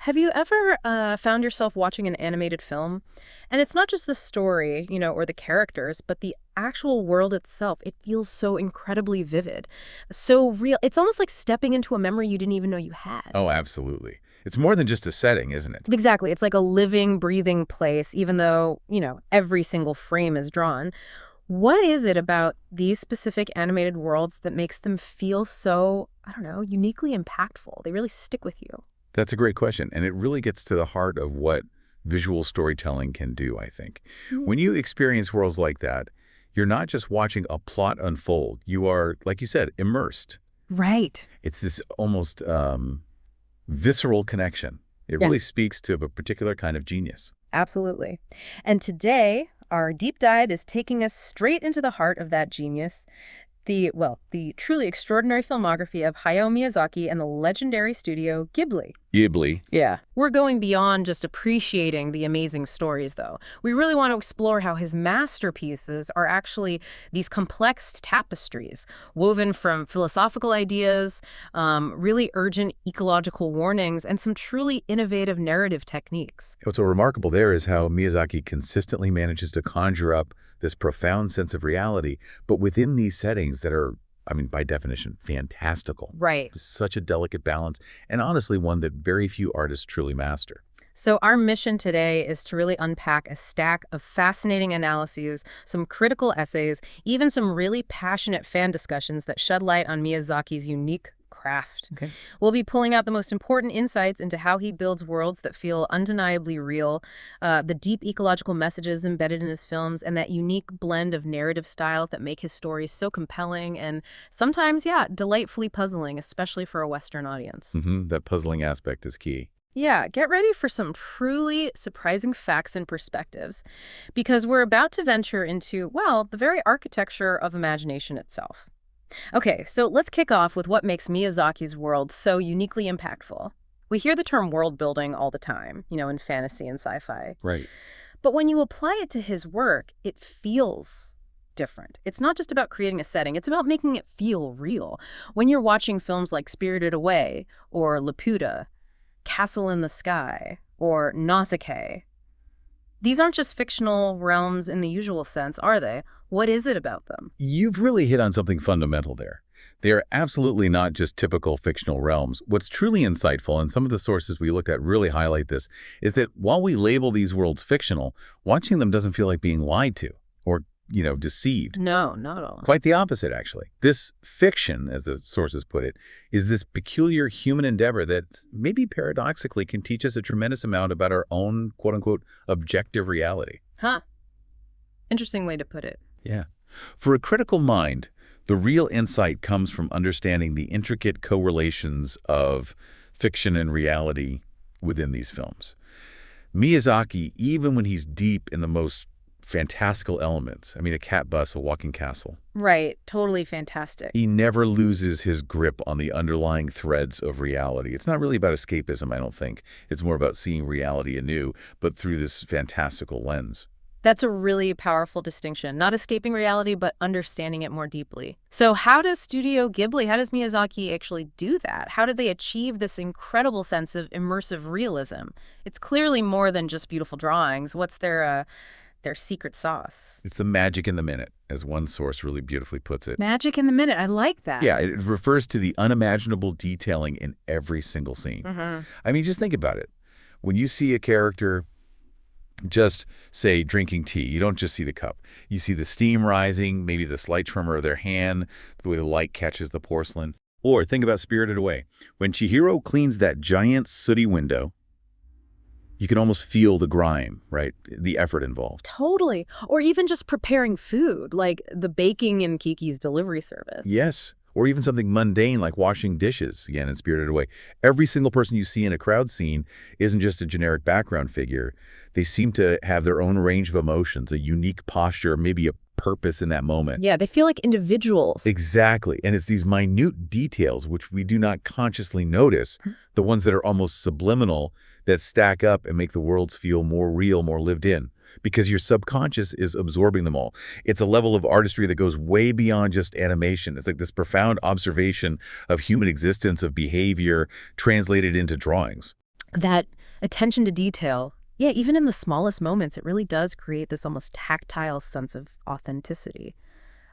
Have you ever found yourself watching an animated film? And it's not just the story, or the characters, but the actual world itself. It feels so incredibly vivid, so real. It's almost like stepping into a memory you didn't even know you had. Oh, absolutely. It's more than just a setting, isn't it? Exactly. It's like a living, breathing place, even though, every single frame is drawn. What is it about these specific animated worlds that makes them feel so, I don't know, uniquely impactful? They really stick with you. That's a great question, and it really gets to the heart of what visual storytelling can do, I think. Mm. When you experience worlds like that, you're not just watching a plot unfold. You are, like you said, immersed. Right. It's this almost visceral connection. It Yeah. really speaks to a particular kind of genius. Absolutely. And today, our deep dive is taking us straight into the heart of that genius, the truly extraordinary filmography of Hayao Miyazaki and the legendary Studio Ghibli. Ghibli. Yeah. We're going beyond just appreciating the amazing stories, though. We really want to explore how his masterpieces are actually these complex tapestries woven from philosophical ideas, really urgent ecological warnings, and some truly innovative narrative techniques. What's so remarkable there is how Miyazaki consistently manages to conjure up this profound sense of reality, but within these settings that are, I mean, by definition, fantastical. Right. It's such a delicate balance, and honestly, one that very few artists truly master. So our mission today is to really unpack a stack of fascinating analyses, some critical essays, even some really passionate fan discussions that shed light on Miyazaki's unique craft. Okay. We'll be pulling out the most important insights into how he builds worlds that feel undeniably real, the deep ecological messages embedded in his films, and that unique blend of narrative styles that make his stories so compelling and sometimes, delightfully puzzling, especially for a Western audience. That puzzling aspect is key. Yeah, get ready for some truly surprising facts and perspectives, because we're about to venture into, well, the very architecture of imagination itself. Okay, so let's kick off with what makes Miyazaki's world so uniquely impactful. We hear the term world building all the time, in fantasy and sci-fi. Right. But when you apply it to his work, it feels different. It's not just about creating a setting, it's about making it feel real. When you're watching films like Spirited Away or Laputa, Castle in the Sky, or Nausicaä, these aren't just fictional realms in the usual sense, are they? What is it about them? You've really hit on something fundamental there. They are absolutely not just typical fictional realms. What's truly insightful, and some of the sources we looked at really highlight this, is that while we label these worlds fictional, watching them doesn't feel like being lied to or, deceived. No, not at all. Quite the opposite, actually. This fiction, as the sources put it, is this peculiar human endeavor that maybe paradoxically can teach us a tremendous amount about our own, quote-unquote, objective reality. Huh. Interesting way to put it. Yeah. For a critical mind, the real insight comes from understanding the intricate correlations of fiction and reality within these films. Miyazaki, even when he's deep in the most fantastical elements, I mean, a cat bus, a walking castle, Right. Totally fantastic. he never loses his grip on the underlying threads of reality. It's not really about escapism, I don't think. It's more about seeing reality anew, but through this fantastical lens. That's a really powerful distinction. Not escaping reality, but understanding it more deeply. So how does Studio Ghibli, how does Miyazaki actually do that? How did they achieve this incredible sense of immersive realism? It's clearly more than just beautiful drawings. What's their secret sauce? It's the magic in the minute, as one source really beautifully puts it. Magic in the minute. I like that. Yeah, it refers to the unimaginable detailing in every single scene. I mean, just think about it. When you see a character just, say, drinking tea, you don't just see the cup. You see the steam rising, maybe the slight tremor of their hand, the way the light catches the porcelain. Or think about Spirited Away. When Chihiro cleans that giant sooty window, you can almost feel the grime, right? The effort involved. Totally. Or even just preparing food, like the baking in Kiki's delivery service. Yes. Or even something mundane like washing dishes, again, in Spirited Away. Every single person you see in a crowd scene isn't just a generic background figure. They seem to have their own range of emotions, a unique posture, maybe a purpose in that moment. Yeah, they feel like individuals. Exactly. And it's these minute details, which we do not consciously notice, the ones that are almost subliminal, that stack up and make the worlds feel more real, more lived in, because your subconscious is absorbing them all. It's a level of artistry that goes way beyond just animation. It's like this profound observation of human existence, of behavior, translated into drawings. That attention to detail, yeah, even in the smallest moments, it really does create this almost tactile sense of authenticity.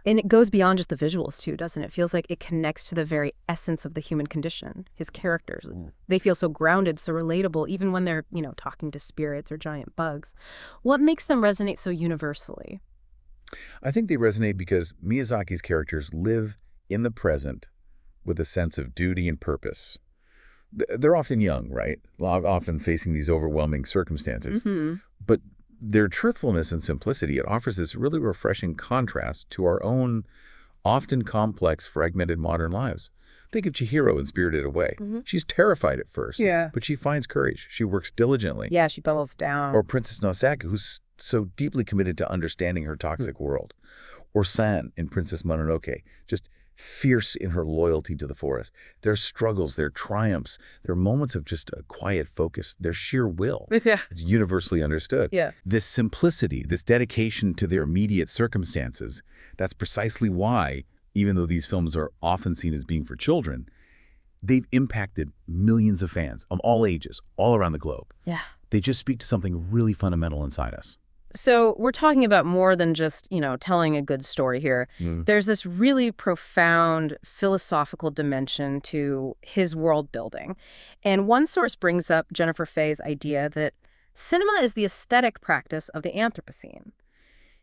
And it goes beyond just the visuals, too, doesn't it? It feels like it connects to the very essence of the human condition, his characters. They feel so grounded, so relatable, even when they're, talking to spirits or giant bugs. What makes them resonate so universally? I think they resonate because Miyazaki's characters live in the present with a sense of duty and purpose. They're often young, right? Often facing these overwhelming circumstances. But their truthfulness and simplicity, it offers this really refreshing contrast to our own often complex, fragmented modern lives. Think of Chihiro in Spirited Away. She's terrified at first, but she finds courage. She works diligently. Yeah, she buckles down. Or Princess Nausicaä, who's so deeply committed to understanding her toxic world. Or San in Princess Mononoke, just fierce in her loyalty to the forest. Their struggles, their triumphs, their moments of just a quiet focus, their sheer will. It's universally understood. This simplicity, this dedication to their immediate circumstances, that's precisely why, even though these films are often seen as being for children, they've impacted millions of fans of all ages, all around the globe. They just speak to something really fundamental inside us. So we're talking about more than just, telling a good story here. There's this really profound philosophical dimension to his world building. And one source brings up Jennifer Fay's idea that cinema is the aesthetic practice of the Anthropocene.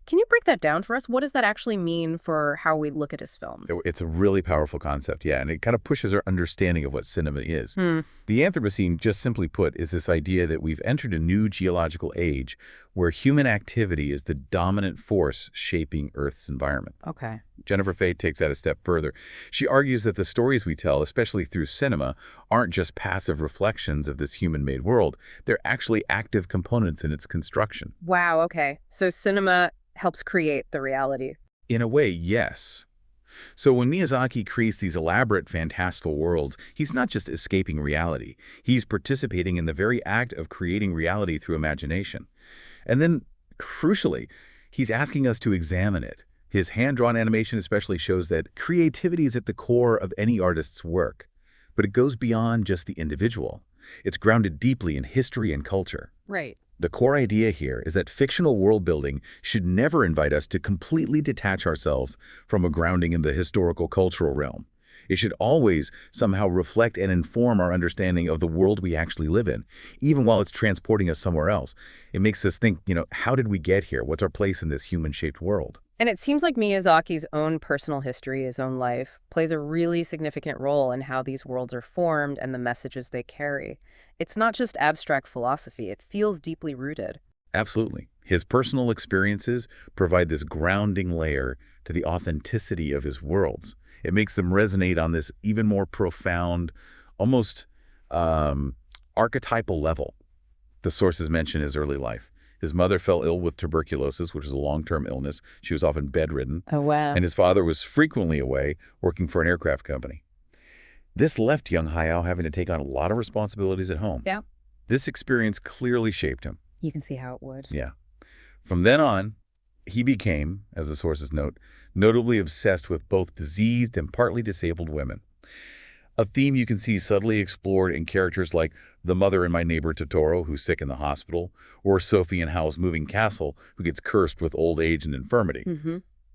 Can you break that down for us? What does that actually mean for how we look at his films? It's a really powerful concept, and it kind of pushes our understanding of what cinema is. The Anthropocene, just simply put, is this idea that we've entered a new geological age where human activity is the dominant force shaping Earth's environment. Okay. Jennifer Fay takes that a step further. She argues that the stories we tell, especially through cinema, aren't just passive reflections of this human-made world. They're actually active components in its construction. Wow, okay. So cinema helps create the reality. In a way, yes. So when Miyazaki creates these elaborate, fantastical worlds, he's not just escaping reality. He's participating in the very act of creating reality through imagination. And then, crucially, he's asking us to examine it. His hand-drawn animation especially shows that creativity is at the core of any artist's work. But it goes beyond just the individual. It's grounded deeply in history and culture. Right. The core idea here is that fictional world building should never invite us to completely detach ourselves from a grounding in the historical cultural realm. It should always somehow reflect and inform our understanding of the world we actually live in, even while it's transporting us somewhere else. It makes us think, how did we get here? What's our place in this human-shaped world? And it seems like Miyazaki's own personal history, his own life, plays a really significant role in how these worlds are formed and the messages they carry. It's not just abstract philosophy. It feels deeply rooted. Absolutely. His personal experiences provide this grounding layer to the authenticity of his worlds. It makes them resonate on this even more profound, almost archetypal level. The sources mention his early life. His mother fell ill with tuberculosis, which is a long-term illness. She was often bedridden. Oh, wow. And his father was frequently away working for an aircraft company. This left young Hayao having to take on a lot of responsibilities at home. Yeah. This experience clearly shaped him. You can see how it would. Yeah. From then on, he became, as the sources note, notably obsessed with both diseased and partly disabled women. A theme you can see subtly explored in characters like the mother in My Neighbor Totoro, who's sick in the hospital, or Sophie in Howl's Moving Castle, who gets cursed with old age and infirmity.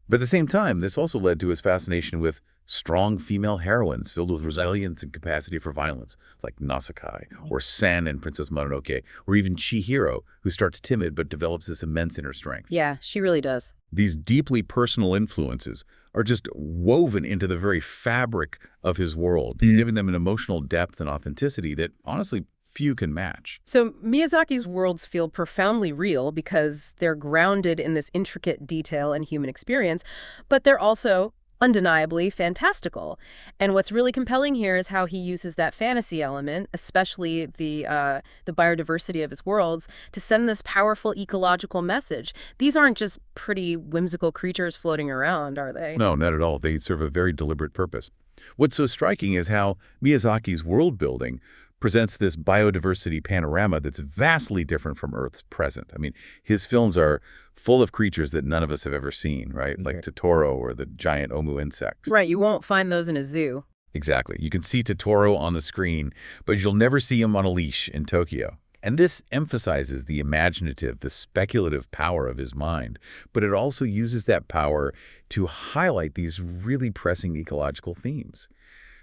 But at the same time, this also led to his fascination with strong female heroines filled with resilience and capacity for violence, like Nausicaä, or San in Princess Mononoke, or even Chihiro, who starts timid but develops this immense inner strength. Yeah, she really does. These deeply personal influences are just woven into the very fabric of his world, giving them an emotional depth and authenticity that, honestly, few can match. So Miyazaki's worlds feel profoundly real because they're grounded in this intricate detail and human experience, but they're also undeniably fantastical. And what's really compelling here is how he uses that fantasy element, especially the biodiversity of his worlds, to send this powerful ecological message. These aren't just pretty whimsical creatures floating around, are they? No, not at all. They serve a very deliberate purpose. What's so striking is how Miyazaki's world building presents this biodiversity panorama that's vastly different from Earth's present. I mean, his films are full of creatures that none of us have ever seen, right? Like Totoro or the giant omu insects. Right, you won't find those in a zoo. Exactly. You can see Totoro on the screen, but you'll never see him on a leash in Tokyo. And this emphasizes the imaginative, the speculative power of his mind, but it also uses that power to highlight these really pressing ecological themes.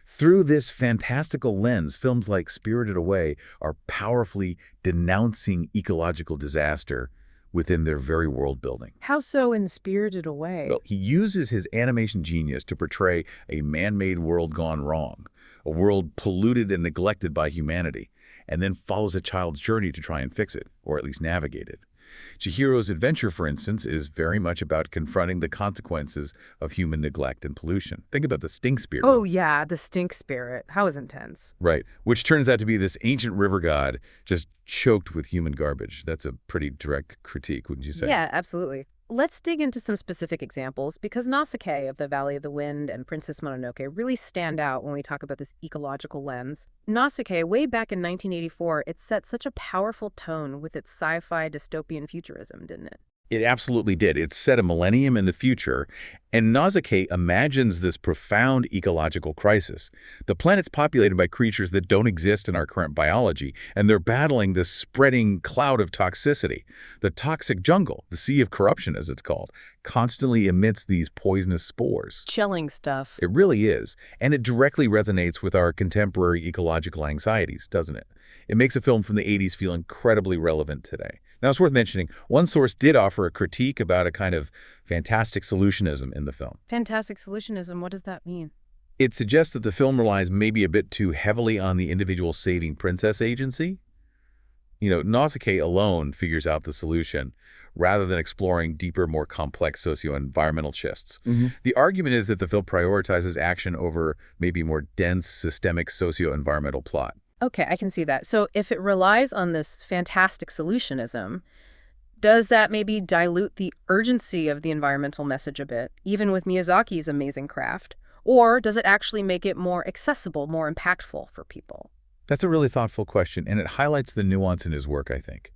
Through this fantastical lens, films like Spirited Away are powerfully denouncing ecological disaster within their very world building. How so in Spirited Away? Well, he uses his animation genius to portray a man-made world gone wrong, a world polluted and neglected by humanity, and then follows a child's journey to try and fix it, or at least navigate it. Chihiro's adventure, for instance, is very much about confronting the consequences of human neglect and pollution. Think about the stink spirit. Oh, yeah, the stink spirit. How was intense. Right, which turns out to be this ancient river god just choked with human garbage. That's a pretty direct critique, wouldn't you say? Yeah, absolutely. Let's dig into some specific examples because Nausicaä of the Valley of the Wind and Princess Mononoke really stand out when we talk about this ecological lens. Nausicaä, way back in 1984, it set such a powerful tone with its sci-fi dystopian futurism, didn't it? It absolutely did. It set a millennium in the future, and Nausicaä imagines this profound ecological crisis. The planet's populated by creatures that don't exist in our current biology, and they're battling this spreading cloud of toxicity. The toxic jungle, the sea of corruption as it's called, constantly emits these poisonous spores. Chilling stuff. It really is, and it directly resonates with our contemporary ecological anxieties, doesn't it? It makes a film from the 80s feel incredibly relevant today. Now, it's worth mentioning, one source did offer a critique about a kind of fantastic solutionism in the film. Fantastic solutionism, what does that mean? It suggests that the film relies maybe a bit too heavily on the individual saving princess agency. You know, Nausicaä alone figures out the solution rather than exploring deeper, more complex socio-environmental shifts. The argument is that the film prioritizes action over maybe more dense, systemic socio-environmental plot. Okay, I can see that. So if it relies on this fantastic solutionism, does that maybe dilute the urgency of the environmental message a bit, even with Miyazaki's amazing craft? Or does it actually make it more accessible, more impactful for people? That's a really thoughtful question, and it highlights the nuance in his work, I think.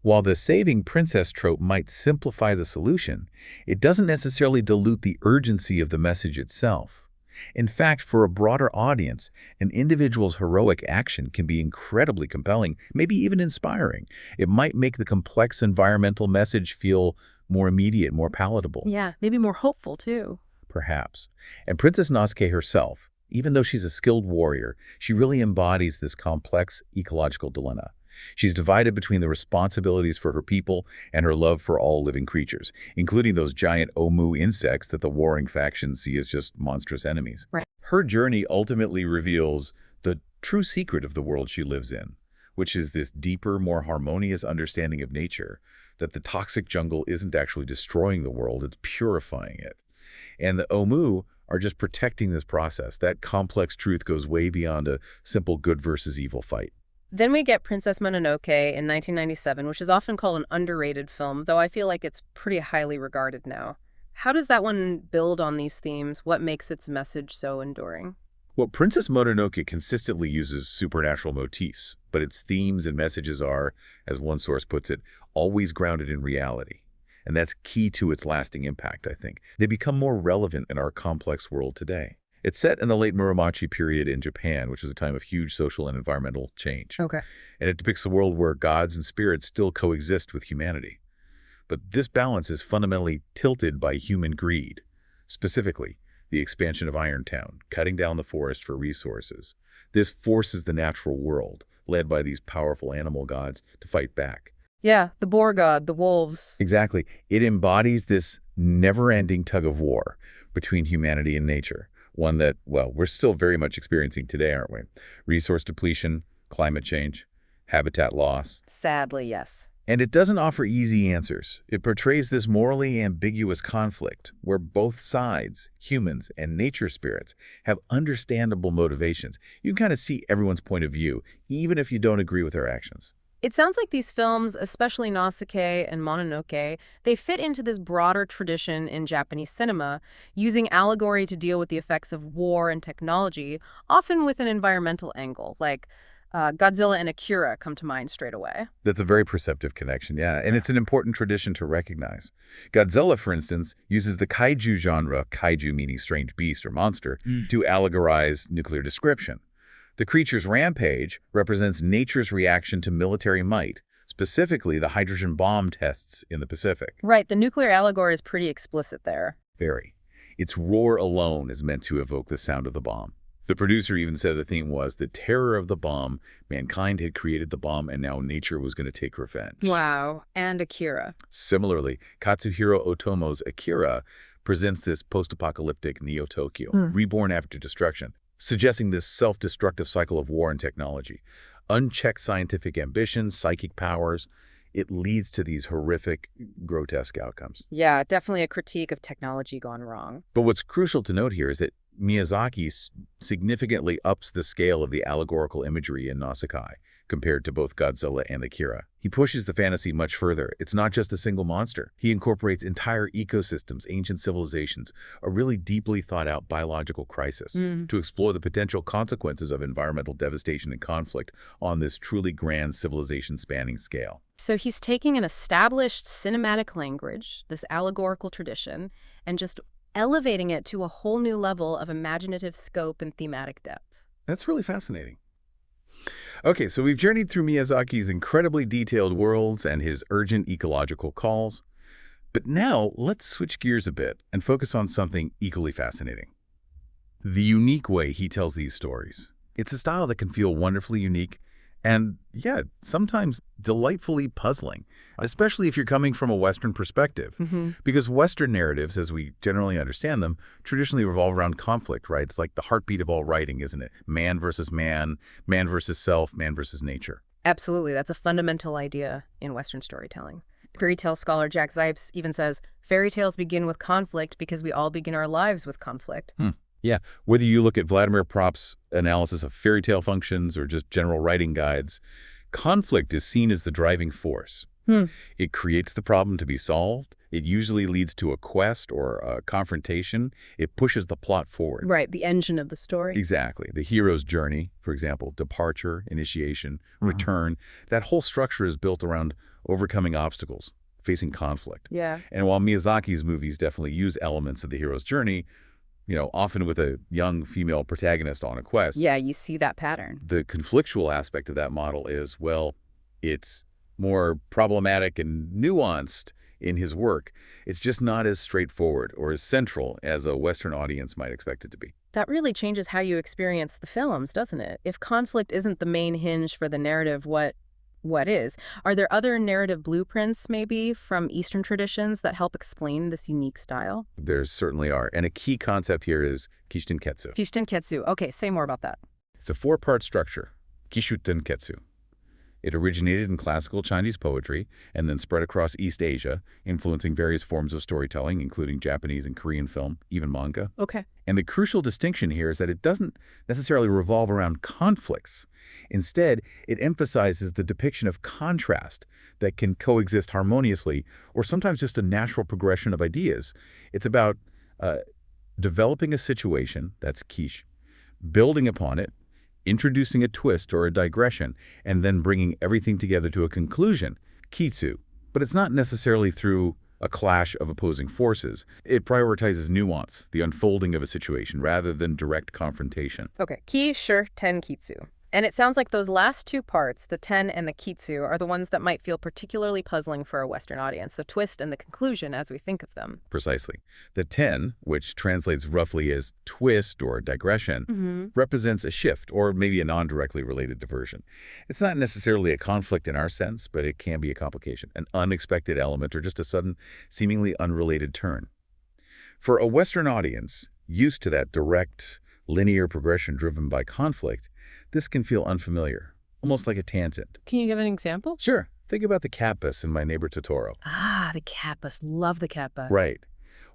While the saving princess trope might simplify the solution, it doesn't necessarily dilute the urgency of the message itself. In fact, for a broader audience, an individual's heroic action can be incredibly compelling, maybe even inspiring. It might make the complex environmental message feel more immediate, more palatable. Yeah, maybe more hopeful, too. Perhaps. And Princess Nausicaä herself, even though she's a skilled warrior, she really embodies this complex ecological dilemma. She's divided between the responsibilities for her people and her love for all living creatures, including those giant omu insects that the warring factions see as just monstrous enemies. Right. Her journey ultimately reveals the true secret of the world she lives in, which is this deeper, more harmonious understanding of nature, that the toxic jungle isn't actually destroying the world, it's purifying it. And the omu are just protecting this process. That complex truth goes way beyond a simple good versus evil fight. Then we get Princess Mononoke in 1997, which is often called an underrated film, though I feel like it's pretty highly regarded now. How does that one build on these themes? What makes its message so enduring? Well, Princess Mononoke consistently uses supernatural motifs, but its themes and messages are, as one source puts it, always grounded in reality. And that's key to its lasting impact, I think. They become more relevant in our complex world today. It's set in the late Muromachi period in Japan, which was a time of huge social and environmental change. Okay. And it depicts a world where gods and spirits still coexist with humanity. But this balance is fundamentally tilted by human greed. Specifically, the expansion of Irontown, cutting down the forest for resources. This forces the natural world, led by these powerful animal gods, to fight back. Yeah, the boar god, the wolves. Exactly. It embodies this never-ending tug of war between humanity and nature. One that, well, we're still very much experiencing today, aren't we? Resource depletion, climate change, habitat loss. Sadly, yes. And it doesn't offer easy answers. It portrays this morally ambiguous conflict where both sides, humans and nature spirits, have understandable motivations. You can kind of see everyone's point of view, even if you don't agree with their actions. It sounds like these films, especially Nausicaä and Mononoke, they fit into this broader tradition in Japanese cinema, using allegory to deal with the effects of war and technology, often with an environmental angle, like Godzilla and Akira come to mind straight away. That's a very perceptive connection, yeah, and it's an important tradition to recognize. Godzilla, for instance, uses the kaiju genre, kaiju meaning strange beast or monster, to allegorize nuclear description. The creature's rampage represents nature's reaction to military might, specifically the hydrogen bomb tests in the Pacific. Right, the nuclear allegory is pretty explicit there. Very. Its roar alone is meant to evoke the sound of the bomb. The producer even said the theme was the terror of the bomb. Mankind had created the bomb, and now nature was going to take revenge. Wow. And Akira. Similarly, Katsuhiro Otomo's Akira presents this post-apocalyptic Neo-Tokyo, reborn after destruction, suggesting this self-destructive cycle of war and technology. Unchecked scientific ambitions, psychic powers, it leads to these horrific, grotesque outcomes. Yeah, definitely a critique of technology gone wrong. But what's crucial to note here is that Miyazaki significantly ups the scale of the allegorical imagery in Nausicaä compared to both Godzilla and Akira. He pushes the fantasy much further. It's not just a single monster. He incorporates entire ecosystems, ancient civilizations, a really deeply thought-out biological crisis to explore the potential consequences of environmental devastation and conflict on this truly grand civilization-spanning scale. So he's taking an established cinematic language, this allegorical tradition, and just elevating it to a whole new level of imaginative scope and thematic depth. That's really fascinating. Okay, so we've journeyed through Miyazaki's incredibly detailed worlds and his urgent ecological calls. But now, let's switch gears a bit and focus on something equally fascinating. The unique way he tells these stories. It's a style that can feel wonderfully unique and, yeah, sometimes delightfully puzzling, especially if you're coming from a Western perspective. Because Western narratives, as we generally understand them, traditionally revolve around conflict, right? It's like the heartbeat of all writing, isn't it? Man versus man versus self, man versus nature. Absolutely. That's a fundamental idea in Western storytelling. Fairy tale scholar Jack Zipes even says, fairy tales begin with conflict because we all begin our lives with conflict. Yeah, whether you look at Vladimir Prop's analysis of fairy tale functions or just general writing guides, conflict is seen as the driving force. It creates the problem to be solved. It usually leads to a quest or a confrontation. It pushes the plot forward. Right, the engine of the story. Exactly. The hero's journey, for example, departure, initiation, return, that whole structure is built around overcoming obstacles, facing conflict. Yeah. And while Miyazaki's movies definitely use elements of the hero's journey, often with a young female protagonist on a quest. Yeah, you see that pattern. The conflictual aspect of that model is, well, it's more problematic and nuanced in his work. It's just not as straightforward or as central as a Western audience might expect it to be. That really changes how you experience the films, doesn't it? If conflict isn't the main hinge for the narrative, what is? Are there other narrative blueprints, maybe, from Eastern traditions that help explain this unique style? There certainly are. And a key concept here is Kishōtenketsu. Kishōtenketsu. Okay, say more about that. It's a four-part structure, Kishōtenketsu. It originated in classical Chinese poetry and then spread across East Asia, influencing various forms of storytelling, including Japanese and Korean film, even manga. Okay. And the crucial distinction here is that it doesn't necessarily revolve around conflicts. Instead, it emphasizes the depiction of contrast that can coexist harmoniously, or sometimes just a natural progression of ideas. It's about developing a situation, that's Kish, building upon it, introducing a twist or a digression, and then bringing everything together to a conclusion, Kitsu. But it's not necessarily through a clash of opposing forces. It prioritizes nuance, the unfolding of a situation, rather than direct confrontation. Okay, Kishōtenketsu. And it sounds like those last two parts, the ten and the kitsu, are the ones that might feel particularly puzzling for a Western audience, the twist and the conclusion as we think of them. Precisely. The ten, which translates roughly as twist or digression, represents a shift or maybe a non-directly related diversion. It's not necessarily a conflict in our sense, but it can be a complication, an unexpected element, or just a sudden, seemingly unrelated turn. For a Western audience, used to that direct, linear progression driven by conflict, this can feel unfamiliar, almost like a tangent. Can you give an example? Sure. Think about the cat bus in My Neighbor Totoro. Ah, the cat bus. Love the cat bus. Right.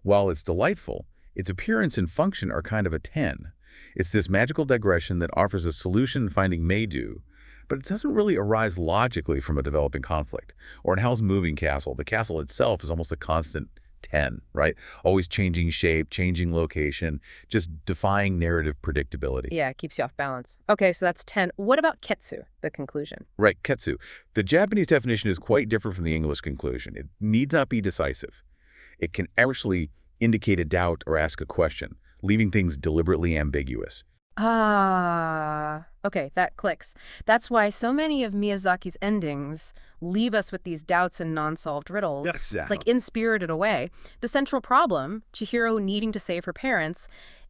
While it's delightful, its appearance and function are kind of a 10. It's this magical digression that offers a solution finding may-do, but it doesn't really arise logically from a developing conflict. Or in Howl's Moving Castle, the castle itself is almost a constant 10, right? Always changing shape, changing location, just defying narrative predictability. Yeah, it keeps you off balance. Okay, so that's 10. What about ketsu, the conclusion? Right, ketsu. The Japanese definition is quite different from the English conclusion. It need not be decisive. It can actually indicate a doubt or ask a question, leaving things deliberately ambiguous. Okay, that clicks. That's why so many of Miyazaki's endings leave us with these doubts and non-solved riddles. Exactly. Like in Spirited Away, the central problem, Chihiro needing to save her parents,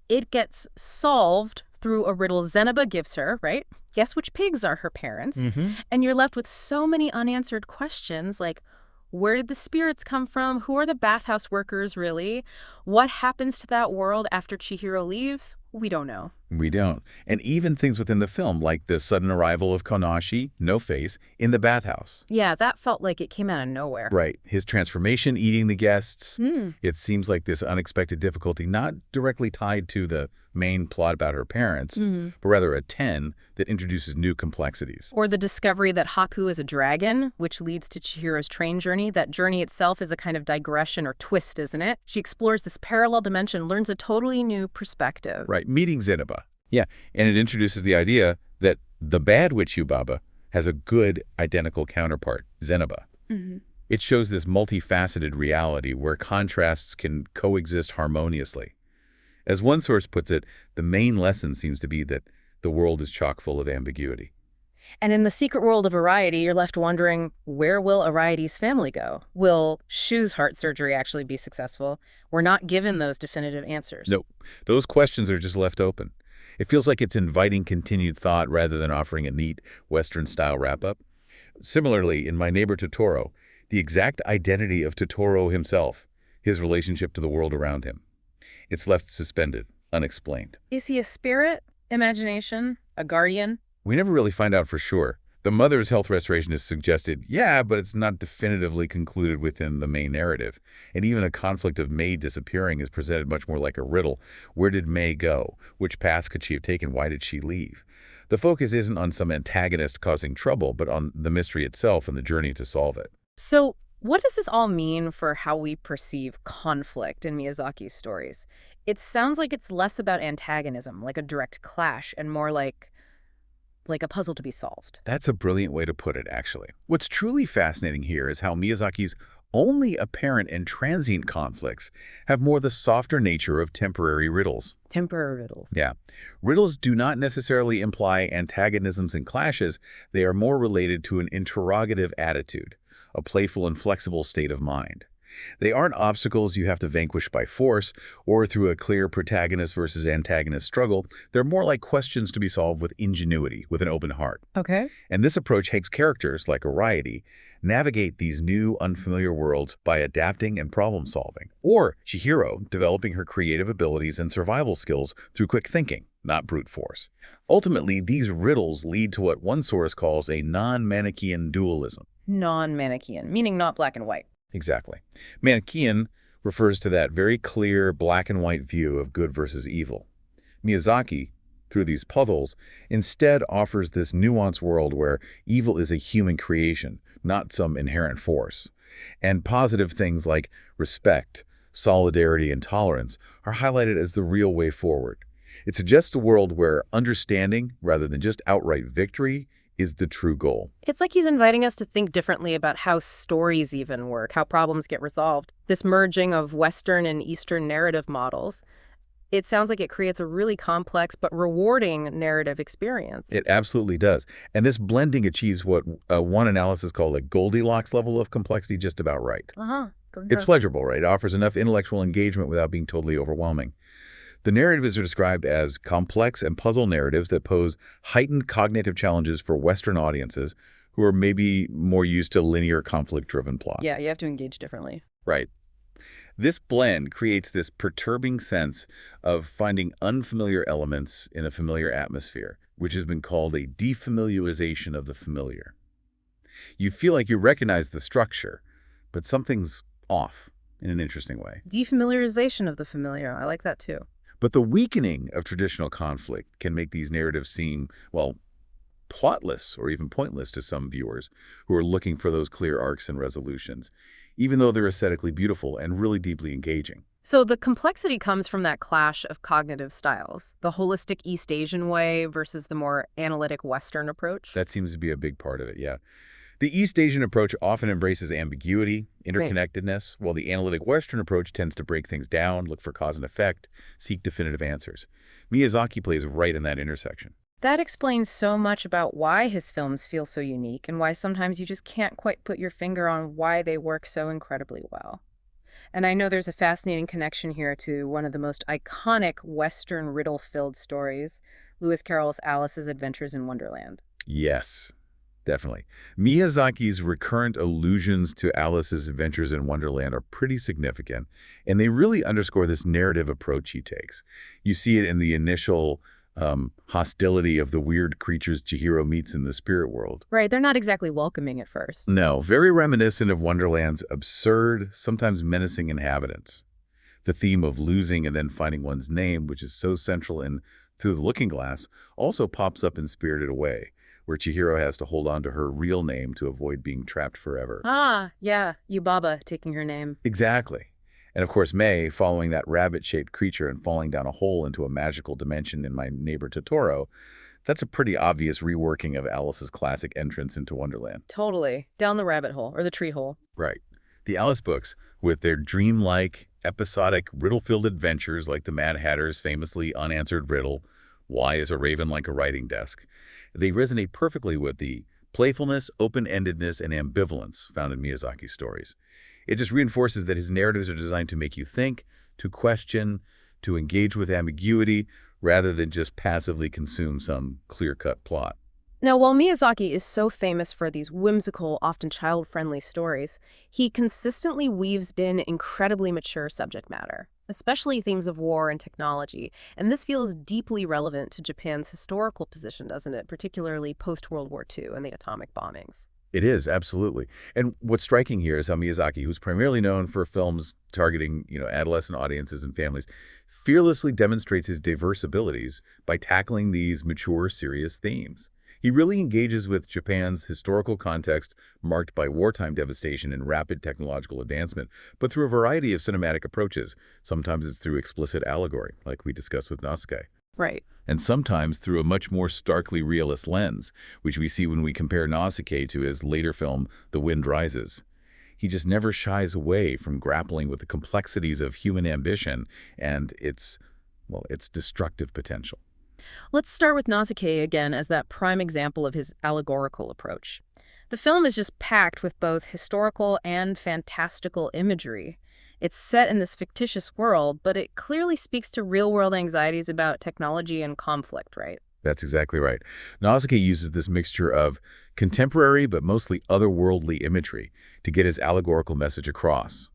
it gets solved through a riddle Zenoba gives her, right? Guess which pigs are her parents? And you're left with so many unanswered questions like, where did the spirits come from? Who are the bathhouse workers, really? What happens to that world after Chihiro leaves? We don't know. We don't. And even things within the film, like the sudden arrival of Konashi, no face, in the bathhouse. Yeah, that felt like it came out of nowhere. Right. His transformation eating the guests. It seems like this unexpected difficulty, not directly tied to the main plot about her parents, but rather a 10 that introduces new complexities. Or the discovery that Haku is a dragon, which leads to Chihiro's train journey. That journey itself is a kind of digression or twist, isn't it? She explores this parallel dimension, learns a totally new perspective. Right, meeting Zenoba. Yeah, and it introduces the idea that the bad witch Yubaba has a good identical counterpart, Zenoba. It shows this multifaceted reality where contrasts can coexist harmoniously. As one source puts it, the main lesson seems to be that the world is chock full of ambiguity. And in the secret world of Ariety, you're left wondering, where will Ariety's family go? Will Shu's heart surgery actually be successful? We're not given those definitive answers. Nope. Those questions are just left open. It feels like it's inviting continued thought rather than offering a neat Western-style wrap-up. Similarly, in My Neighbor Totoro, the exact identity of Totoro himself, his relationship to the world around him, it's left suspended, unexplained. Is he a spirit, imagination, a guardian? We never really find out for sure. The mother's health restoration is suggested, yeah, but it's not definitively concluded within the main narrative. And even a conflict of Mei disappearing is presented much more like a riddle. Where did Mei go? Which paths could she have taken? Why did she leave? The focus isn't on some antagonist causing trouble, but on the mystery itself and the journey to solve it. So what does this all mean for how we perceive conflict in Miyazaki's stories? It sounds like it's less about antagonism, like a direct clash, and more like a puzzle to be solved. That's a brilliant way to put it, actually. What's truly fascinating here is how Miyazaki's only apparent and transient conflicts have more the softer nature of temporary riddles. Temporary riddles. Yeah. Riddles do not necessarily imply antagonisms and clashes. They are more related to an interrogative attitude, a playful and flexible state of mind. They aren't obstacles you have to vanquish by force or through a clear protagonist versus antagonist struggle. They're more like questions to be solved with ingenuity, with an open heart. Okay. And this approach helps characters, like Ariety, navigate these new, unfamiliar worlds by adapting and problem-solving. Or Chihiro, developing her creative abilities and survival skills through quick thinking, not brute force. Ultimately, these riddles lead to what one source calls a non-Manichaean dualism. Non-Manichaean, meaning not black and white. Exactly. Manichaean refers to that very clear black and white view of good versus evil. Miyazaki, through these puzzles, instead offers this nuanced world where evil is a human creation, not some inherent force. And positive things like respect, solidarity, and tolerance are highlighted as the real way forward. It suggests a world where understanding, rather than just outright victory, is the true goal. It's like he's inviting us to think differently about how stories even work, how problems get resolved. This merging of Western and Eastern narrative models, it sounds like it creates a really complex but rewarding narrative experience. It absolutely does. And this blending achieves what one analysis called a Goldilocks level of complexity just about right. It's pleasurable, right? It offers enough intellectual engagement without being totally overwhelming. The narratives are described as complex and puzzle narratives that pose heightened cognitive challenges for Western audiences who are maybe more used to linear conflict-driven plot. Yeah, you have to engage differently. Right. This blend creates this perturbing sense of finding unfamiliar elements in a familiar atmosphere, which has been called a defamiliarization of the familiar. You feel like you recognize the structure, but something's off in an interesting way. Defamiliarization of the familiar. I like that too. But the weakening of traditional conflict can make these narratives seem, well, plotless or even pointless to some viewers who are looking for those clear arcs and resolutions, even though they're aesthetically beautiful and really deeply engaging. So the complexity comes from that clash of cognitive styles, the holistic East Asian way versus the more analytic Western approach. That seems to be a big part of it, yeah. The East Asian approach often embraces ambiguity, interconnectedness, while the analytic Western approach tends to break things down, look for cause and effect, seek definitive answers. Miyazaki plays right in that intersection. That explains so much about why his films feel so unique and why sometimes you just can't quite put your finger on why they work so incredibly well. And I know there's a fascinating connection here to one of the most iconic Western riddle-filled stories, Lewis Carroll's Alice's Adventures in Wonderland. Yes, definitely. Miyazaki's recurrent allusions to Alice's Adventures in Wonderland are pretty significant, and they really underscore this narrative approach he takes. You see it in the initial hostility of the weird creatures Chihiro meets in the spirit world. Right, they're not exactly welcoming at first. No, very reminiscent of Wonderland's absurd, sometimes menacing inhabitants. The theme of losing and then finding one's name, which is so central in Through the Looking Glass, also pops up in Spirited Away, where Chihiro has to hold on to her real name to avoid being trapped forever. Ah, yeah, Yubaba taking her name. Exactly. And of course, May, following that rabbit-shaped creature and falling down a hole into a magical dimension in My Neighbor Totoro, that's a pretty obvious reworking of Alice's classic entrance into Wonderland. Totally. Down the rabbit hole, or the tree hole. Right. The Alice books, with their dreamlike, episodic, riddle-filled adventures like the Mad Hatter's famously unanswered riddle, why is a raven like a writing desk? They resonate perfectly with the playfulness, open-endedness, and ambivalence found in Miyazaki's stories. It just reinforces that his narratives are designed to make you think, to question, to engage with ambiguity, rather than just passively consume some clear-cut plot. Now, while Miyazaki is so famous for these whimsical, often child-friendly stories, he consistently weaves in incredibly mature subject matter, especially themes of war and technology. And this feels deeply relevant to Japan's historical position, doesn't it? Particularly post-World War II and the atomic bombings. It is, absolutely. And what's striking here is how Miyazaki, who's primarily known for films targeting, adolescent audiences and families, fearlessly demonstrates his diverse abilities by tackling these mature, serious themes. He really engages with Japan's historical context marked by wartime devastation and rapid technological advancement, but through a variety of cinematic approaches. Sometimes it's through explicit allegory, like we discussed with Nausicaä. Right. And sometimes through a much more starkly realist lens, which we see when we compare Nausicaä to his later film, The Wind Rises. He just never shies away from grappling with the complexities of human ambition and its destructive potential. Let's start with Nausicaä again as that prime example of his allegorical approach. The film is just packed with both historical and fantastical imagery. It's set in this fictitious world, but it clearly speaks to real-world anxieties about technology and conflict, right? That's exactly right. Nausicaä uses this mixture of contemporary but mostly otherworldly imagery to get his allegorical message across.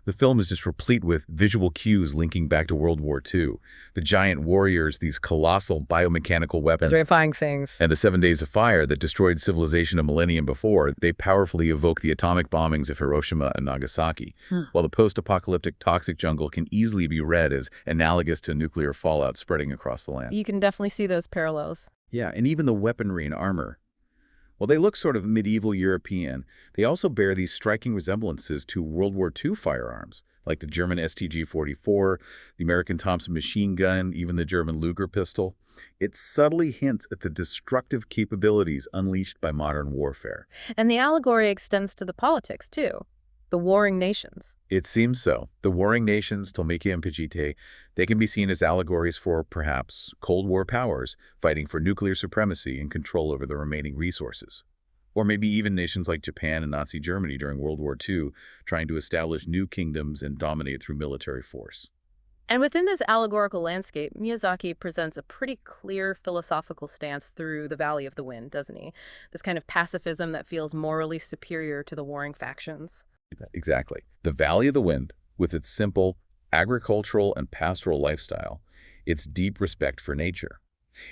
The film is just replete with visual cues linking back to World War II. The giant warriors, these colossal biomechanical weapons, Terrifying things. and the 7 Days of Fire that destroyed civilization a millennium before, they powerfully evoke the atomic bombings of Hiroshima and Nagasaki, while the post-apocalyptic toxic jungle can easily be read as analogous to nuclear fallout spreading across the land. You can definitely see those parallels. Yeah, and even the weaponry and armor. While they look sort of medieval European, they also bear these striking resemblances to World War II firearms, like the German STG-44, the American Thompson machine gun, even the German Luger pistol. It subtly hints at the destructive capabilities unleashed by modern warfare. And the allegory extends to the politics, too. The warring nations. It seems so. The warring nations, Tolmekia and Pijite, they can be seen as allegories for, perhaps, Cold War powers fighting for nuclear supremacy and control over the remaining resources. Or maybe even nations like Japan and Nazi Germany during World War II trying to establish new kingdoms and dominate through military force. And within this allegorical landscape, Miyazaki presents a pretty clear philosophical stance through The Valley of the Wind, doesn't he? This kind of pacifism that feels morally superior to the warring factions. Exactly. The Valley of the Wind, with its simple agricultural and pastoral lifestyle, its deep respect for nature.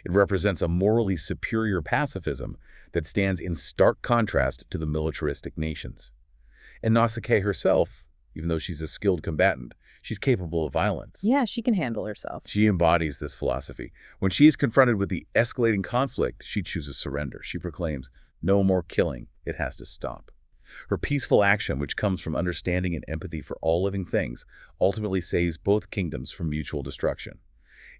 It represents a morally superior pacifism that stands in stark contrast to the militaristic nations. And Nausicaä herself, even though she's a skilled combatant, She's capable of violence. Yeah, she can handle herself. She embodies this philosophy. When she is confronted with the escalating conflict, she chooses surrender. She proclaims, "No more killing. It has to stop." Her peaceful action, which comes from understanding and empathy for all living things, ultimately saves both kingdoms from mutual destruction.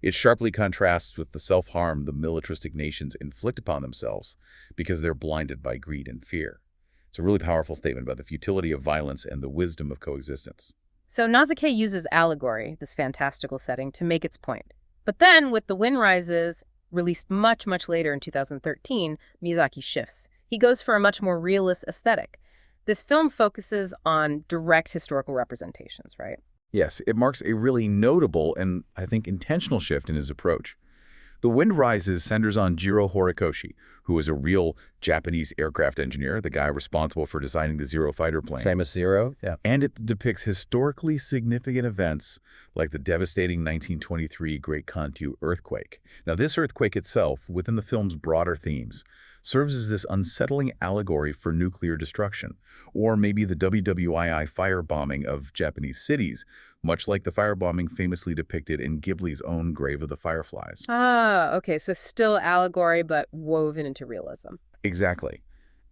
It sharply contrasts with the self-harm the militaristic nations inflict upon themselves because they're blinded by greed and fear. It's a really powerful statement about the futility of violence and the wisdom of coexistence. So Nausicaä uses allegory, this fantastical setting, to make its point. But then, with The Wind Rises, released much, much later in 2013, Miyazaki shifts. He goes for a much more realist aesthetic. This film focuses on direct historical representations, right? Yes, it marks a really notable and, I think, intentional shift in his approach. The Wind Rises centers on Jiro Horikoshi, who was a real Japanese aircraft engineer, the guy responsible for designing the Zero fighter plane. Famous Zero, yeah. And it depicts historically significant events like the devastating 1923 Great Kanto earthquake. Now, this earthquake itself, within the film's broader themes, serves as this unsettling allegory for nuclear destruction, or maybe the WWII firebombing of Japanese cities, much like the firebombing famously depicted in Ghibli's own Grave of the Fireflies. Ah, okay, so still allegory, but woven into realism. Exactly.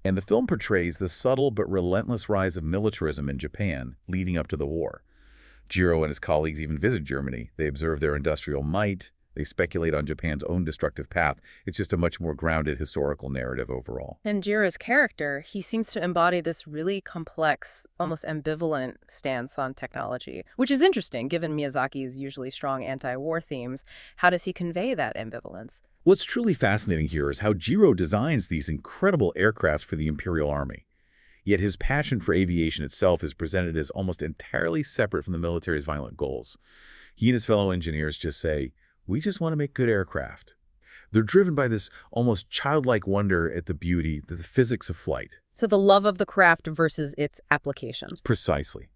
And the film portrays the subtle but relentless rise of militarism in Japan leading up to the war. Jiro and his colleagues even visit Germany. They observe their industrial might. They speculate on Japan's own destructive path. It's just a much more grounded historical narrative overall. And Jiro's character, he seems to embody this really complex, almost ambivalent stance on technology, which is interesting given Miyazaki's usually strong anti-war themes. How does he convey that ambivalence? What's truly fascinating here is how Jiro designs these incredible aircrafts for the Imperial Army. Yet his passion for aviation itself is presented as almost entirely separate from the military's violent goals. He and his fellow engineers just say, "We just want to make good aircraft." They're driven by this almost childlike wonder at the beauty, the physics of flight. So the love of the craft versus its application. Precisely.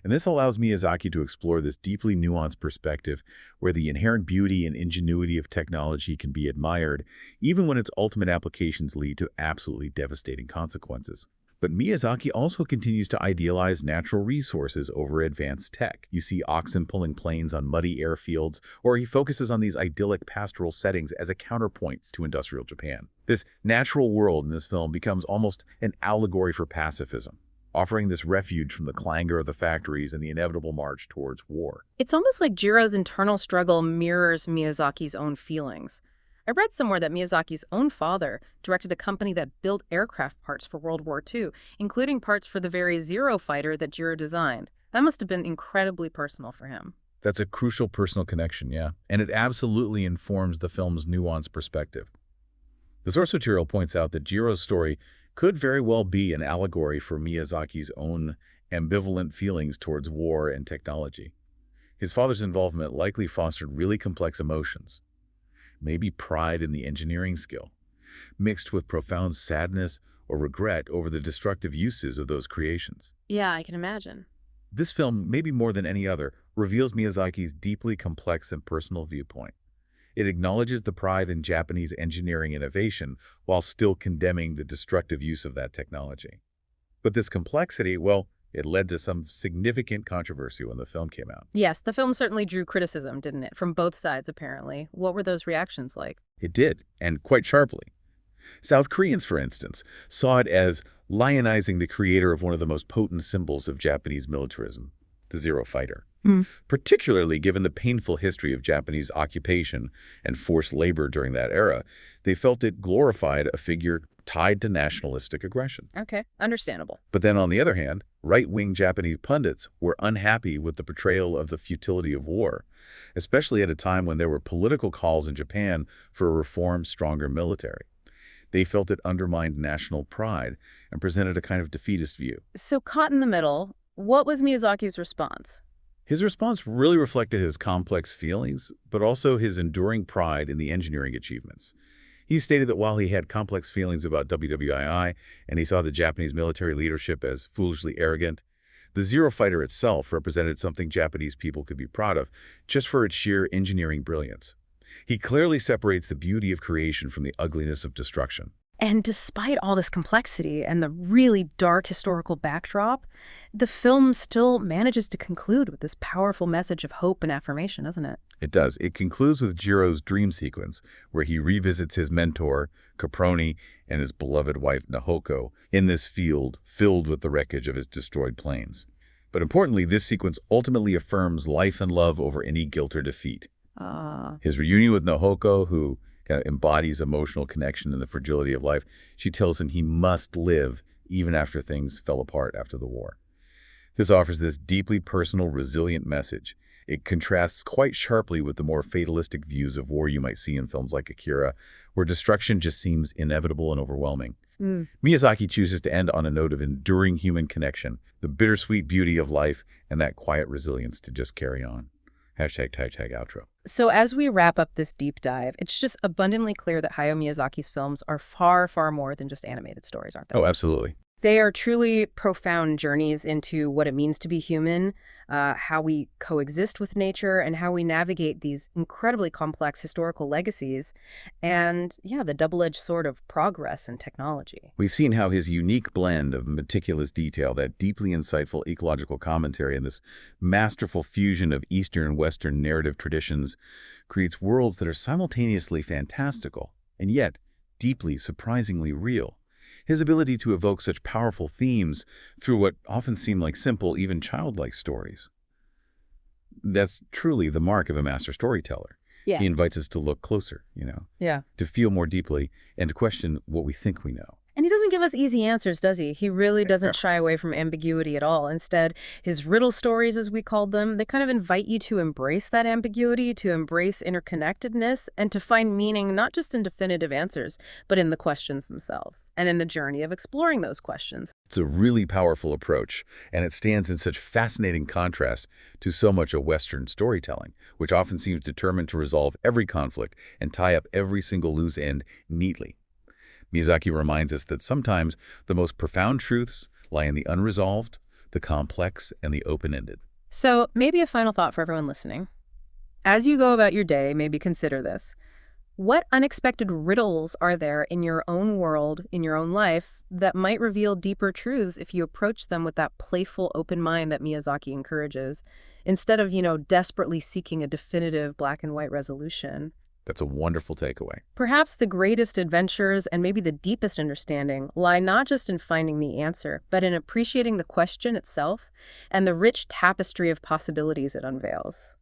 And this allows Miyazaki to explore this deeply nuanced perspective where the inherent beauty and ingenuity of technology can be admired, even when its ultimate applications lead to absolutely devastating consequences. But Miyazaki also continues to idealize natural resources over advanced tech. You see oxen pulling planes on muddy airfields, or he focuses on these idyllic pastoral settings as a counterpoint to industrial Japan. This natural world in this film becomes almost an allegory for pacifism, offering this refuge from the clangor of the factories and the inevitable march towards war. It's almost like Jiro's internal struggle mirrors Miyazaki's own feelings. I read somewhere that Miyazaki's own father directed a company that built aircraft parts for World War II, including parts for the very Zero fighter that Jiro designed. That must have been incredibly personal for him. That's a crucial personal connection, yeah. And it absolutely informs the film's nuanced perspective. The source material points out that Jiro's story could very well be an allegory for Miyazaki's own ambivalent feelings towards war and technology. His father's involvement likely fostered really complex emotions. Maybe pride in the engineering skill, mixed with profound sadness or regret over the destructive uses of those creations. Yeah, I can imagine. This film, maybe more than any other, reveals Miyazaki's deeply complex and personal viewpoint. It acknowledges the pride in Japanese engineering innovation while still condemning the destructive use of that technology. But this complexity, well, it led to some significant controversy when the film came out. Yes, the film certainly drew criticism, didn't it? From both sides, apparently. What were those reactions like? It did, and quite sharply. South Koreans, for instance, saw it as lionizing the creator of one of the most potent symbols of Japanese militarism, the Zero fighter. Particularly given the painful history of Japanese occupation and forced labor during that era, they felt it glorified a figure tied to nationalistic aggression. Okay, understandable. But then on the other hand, right-wing Japanese pundits were unhappy with the portrayal of the futility of war, especially at a time when there were political calls in Japan for a reformed, stronger military. They felt it undermined national pride and presented a kind of defeatist view. So caught in the middle, what was Miyazaki's response? His response really reflected his complex feelings, but also his enduring pride in the engineering achievements. He stated that while he had complex feelings about WWII and he saw the Japanese military leadership as foolishly arrogant, the Zero fighter itself represented something Japanese people could be proud of just for its sheer engineering brilliance. He clearly separates the beauty of creation from the ugliness of destruction. And despite all this complexity and the really dark historical backdrop, the film still manages to conclude with this powerful message of hope and affirmation, doesn't it? It does. It concludes with Jiro's dream sequence, where he revisits his mentor, Caproni, and his beloved wife, Nahoko, in this field filled with the wreckage of his destroyed planes. But importantly, this sequence ultimately affirms life and love over any guilt or defeat. His reunion with Nahoko, who kind of embodies emotional connection and the fragility of life, she tells him he must live even after things fell apart after the war. This offers this deeply personal, resilient message. It contrasts quite sharply with the more fatalistic views of war you might see in films like Akira, where destruction just seems inevitable and overwhelming. Miyazaki chooses to end on a note of enduring human connection, the bittersweet beauty of life, and that quiet resilience to just carry on. #outro. So as we wrap up this deep dive, it's just abundantly clear that Hayao Miyazaki's films are far, far more than just animated stories, aren't they? Oh, absolutely. They are truly profound journeys into what it means to be human, how we coexist with nature, and how we navigate these incredibly complex historical legacies, and, yeah, the double-edged sword of progress and technology. We've seen how his unique blend of meticulous detail, that deeply insightful ecological commentary, and this masterful fusion of Eastern and Western narrative traditions creates worlds that are simultaneously fantastical and yet deeply, surprisingly real. His ability to evoke such powerful themes through what often seem like simple, even childlike stories. That's truly the mark of a master storyteller. Yeah. He invites us to look closer, Yeah. to feel more deeply and to question what we think we know. And he doesn't give us easy answers, does he? He really doesn't shy away from ambiguity at all. Instead, his riddle stories, as we called them, they kind of invite you to embrace that ambiguity, to embrace interconnectedness, and to find meaning not just in definitive answers, but in the questions themselves, and in the journey of exploring those questions. It's a really powerful approach, and it stands in such fascinating contrast to so much of Western storytelling, which often seems determined to resolve every conflict and tie up every single loose end neatly. Miyazaki reminds us that sometimes the most profound truths lie in the unresolved, the complex, and the open-ended. So maybe a final thought for everyone listening. As you go about your day, maybe consider this. What unexpected riddles are there in your own world, in your own life, that might reveal deeper truths if you approach them with that playful, open mind that Miyazaki encourages, instead of, desperately seeking a definitive black and white resolution? That's a wonderful takeaway. Perhaps the greatest adventures and maybe the deepest understanding lie not just in finding the answer, but in appreciating the question itself and the rich tapestry of possibilities it unveils.